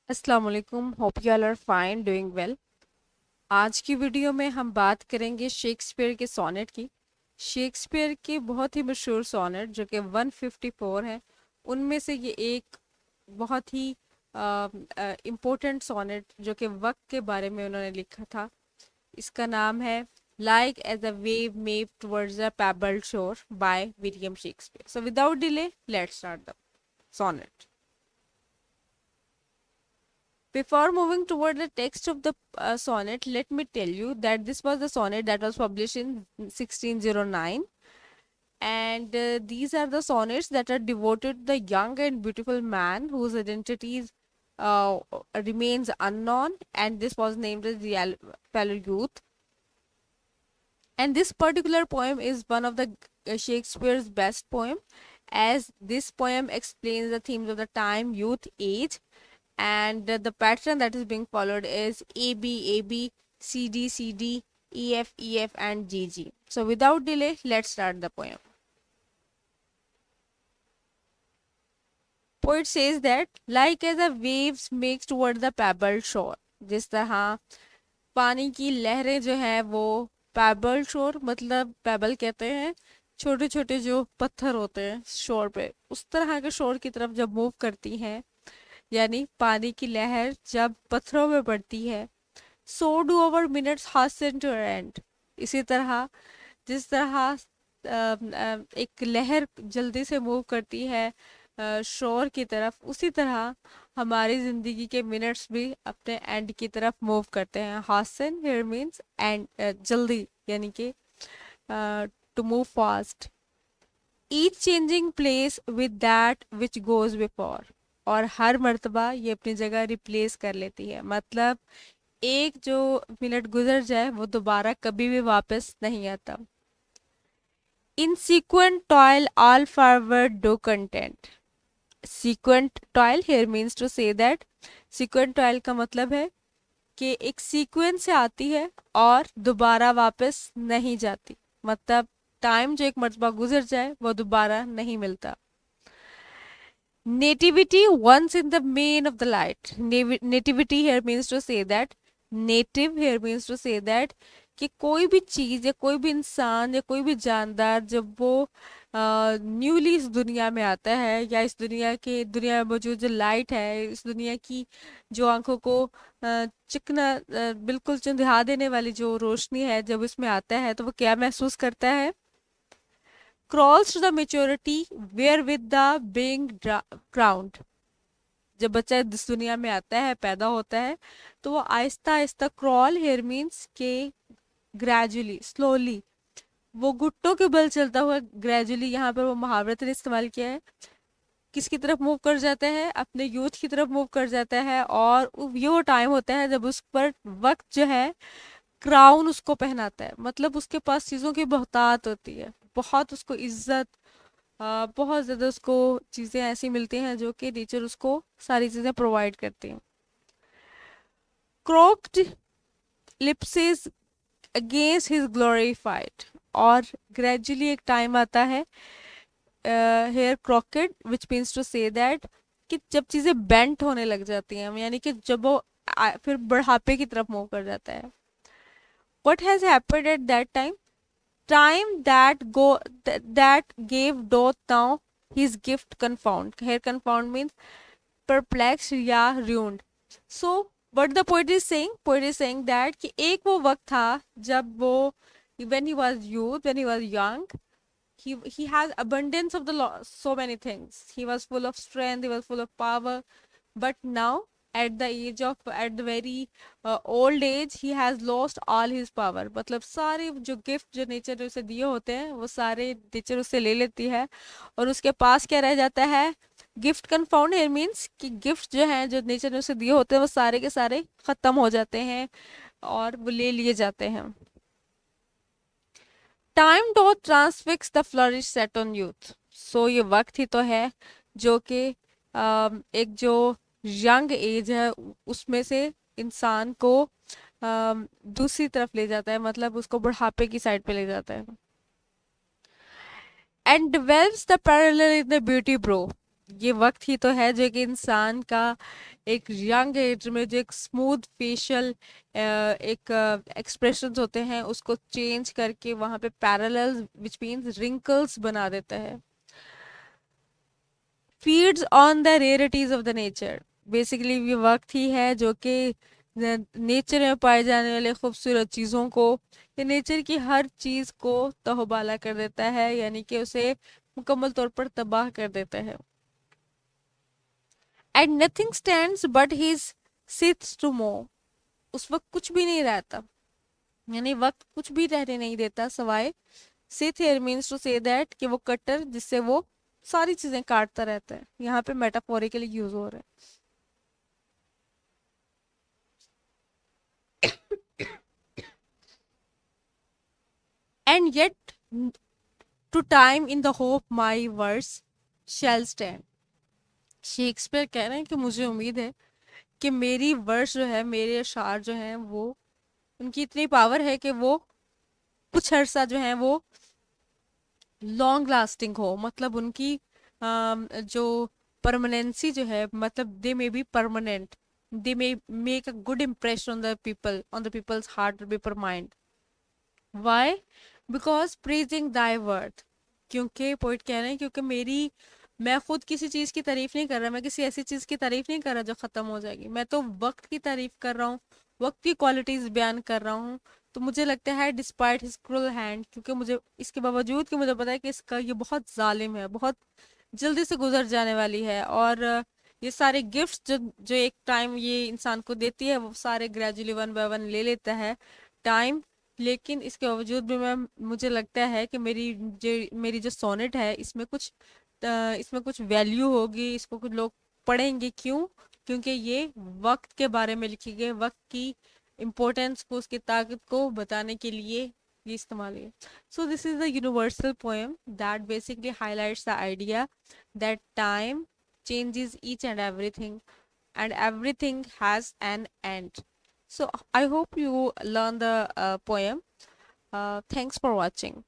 अस्सलाम वालेकुम, hope you all are fine doing well. आज की वीडियो में हम बात करेंगे शेक्सपियर के सोनेट की। शेक्सपियर के बहुत ही मशहूर सोनेट जो कि 154 हैं, उनमें से ये एक बहुत ही इम्पोर्टेंट सोनेट जो कि वक्त के बारे में उन्होंने लिखा था। इसका नाम है like as a wave make towards a pebbled shore by William Shakespeare. So without delay let's start the sonnet. Before moving toward the text of the sonnet, let me tell you that this was the sonnet that was published in 1609, and these are the sonnets that are devoted to the young and beautiful man whose identity uh, remains unknown, and this was named as the Fellow Youth. And this particular poem is one of the Shakespeare's best poem, as this poem explains the themes of the time, youth, age, and the pattern that is being followed is AB, CD, CD, EF, and GG. So without delay, let's start the poem. Poet says that like as a waves makes toward the pebbled shore, जिस तरह पानी की लहरें जो है वो payable शोर, मतलब पेबल कहते हैं छोटे छोटे जो पत्थर होते हैं शोर पे, उस तरह के शोर की तरफ जब मूव करती हैं, यानी पानी की लहर जब पत्थरों में पड़ती है, so do our minutes hasten to end. इसी तरह जिस तरह एक लहर जल्दी से मूव करती है शोर की तरफ, उसी तरह हमारी ज़िंदगी के मिनट्स भी अपने एंड की तरफ मूव करते हैं। हासन हियर मीन्स एंड, जल्दी, यानी कि to move fast. Each changing place with that which goes before, और हर मर्तबा ये अपनी जगह रिप्लेस कर लेती है, मतलब एक जो मिनट गुजर जाए वो दोबारा कभी भी वापस नहीं आता। In sequent toil all forward do contend. Sequent toil here means to say that, sequent toil का मतलब है कि एक सीक्वेंस से आती है और दोबारा वापस नहीं जाती, मतलब टाइम जो एक मर्तबा गुजर जाए वो दोबारा नहीं मिलता। Nativity once in the main of the light. Nativity here means to say that, native here means to say that कि कोई भी चीज़ या कोई भी इंसान या कोई भी जानदार जब वो न्यूली इस दुनिया में आता है, या इस दुनिया में मौजूद जो लाइट है, इस दुनिया की जो आंखों को चिकना बिल्कुल चंदिया देने वाली जो रोशनी है, जब इसमें आता है तो वो क्या महसूस करता है? Crawls to the maturity wherewith the being crowned. जब बच्चा इस दुनिया में आता है, पैदा होता है, तो वो Aahista Aahista, crawl here means के ग्रेजुअली, स्लोली, वो घुट्टों के बल चलता हुआ, ग्रेजुअली यहाँ पर वो मुहावरत ने इस्तेमाल किया है, किसकी तरफ मूव कर जाता है? अपने यूथ की तरफ मूव कर जाता है। और ये वो टाइम होता है जब उस पर वक्त जो है क्राउन उसको पहनाता है, मतलब उसके पास चीज़ों की बहुतात होती है, बहुत उसको इज्जत, बहुत ज़्यादा उसको चीज़ें ऐसी मिलती हैं जो कि नेचर उसको सारी चीज़ें प्रोवाइड करती हैं। Crooked eclipses against his glorified, और ग्रेजुअली एक टाइम आता है, here crooked which means to say that, कि जब चीज़ें बेंट होने लग जाती हैं, यानी कि जब वो फिर बढ़ापे की तरफ मूव कर जाता है। What has happened at that time? Time that gave doth now his gift confound. Here confound means perplexed या ruined. So what the poet is saying that कि एक वो वक्त था जब वो, when he was youth, when he was young, he has abundance of so many things. He was full of strength, he was full of power, but now at the very old age he has lost all his power, मतलब सारे जो gift जो nature ने उसे दिए होते हैं वो सारे नेचर उससे ले लेती है, और उसके पास क्या रह जाता है? गिफ्ट कन्फाउंड है मीन्स कि गिफ्ट जो हैं जो नेचर ने उसे दिए होते हैं वो सारे के सारे खत्म हो जाते हैं और वो ले लिए जाते हैं। Time doth transfix the flourish set on youth. So ये वक्त ही तो है जो कि एक जो यंग एज है उसमें से इंसान को दूसरी तरफ ले जाता है, मतलब उसको बुढ़ापे की साइड पे ले जाता है। And delves the parallel in the beauty brow. ये वक्त ही तो है जो कि इंसान का एक यंग एज में जो एक स्मूथ फेशियल एक एक्सप्रेशंस होते हैं उसको चेंज करके वहां पे पैरेलल्स विच मीन्स रिंकल्स बना देता है। Feeds on the rarities of the nature, basically ये वक्त ही है जो कि नेचर में पाए जाने वाले खूबसूरत चीज़ों को या नेचर की हर चीज़ को तहबाला कर देता है, यानी कि उसे मुकम्मल तौर पर तबाह कर देता है। And nothing stands but his scythes to move, उस वक्त कुछ भी नहीं रहता, यानी वक्त कुछ भी रहने नहीं देता सवाए scythe here means to say that कि वो कटर जिससे वो सारी चीजें काटता रहता है, यहाँ पे मेटाफोरिकली यूज हो रहा है। And yet to time in the hope my verse shall stand, Shakespeare कह रहे हैं कि मुझे उम्मीद है कि मेरी वर्स जो है, मेरे अशार जो हैं वो, उनकी इतनी पावर है कि वो कुछ अरसा जो है वो लॉन्ग लास्टिंग हो, मतलब उनकी जो परमानेंसी जो है, मतलब they may be permanent, they may make a good impression on the people, on the people's heart paper mind. Why? Because praising thy worth, क्योंकि पोइट कह रहे हैं क्योंकि मेरी, मैं खुद किसी चीज़ की तारीफ नहीं कर रहा, मैं किसी ऐसी चीज़ की तारीफ नहीं कर रहा जो ख़त्म हो जाएगी, मैं तो वक्त की तारीफ कर रहा हूँ, वक्त की क्वालिटीज़ बयान कर रहा हूँ। तो मुझे लगता है डिस्पाइट हिज क्रूल हैंड, क्योंकि मुझे इसके बावजूद कि मुझे पता है कि इसका ये बहुत जालिम है, बहुत जल्दी से गुजर जाने वाली है, और ये सारे गिफ्ट्स जो जो एक टाइम ये इंसान को देती है वो सारे ग्रेजुअली वन बाय वन ले लेता है टाइम। लेकिन इसके बावजूद भी मैं, मुझे लगता है कि मेरी जो सोनेट है इसमें कुछ इसमें कुछ वैल्यू होगी, इसको कुछ लोग पढ़ेंगे। क्यों? क्योंकि ये वक्त के बारे में लिखी गई, वक्त की इम्पोर्टेंस को, उसकी ताकत को बताने के लिए ये इस्तेमाल है। So this is the universal poem that basically highlights the idea that time changes each and everything has an end. So I hope you learn the poem. Thanks for watching.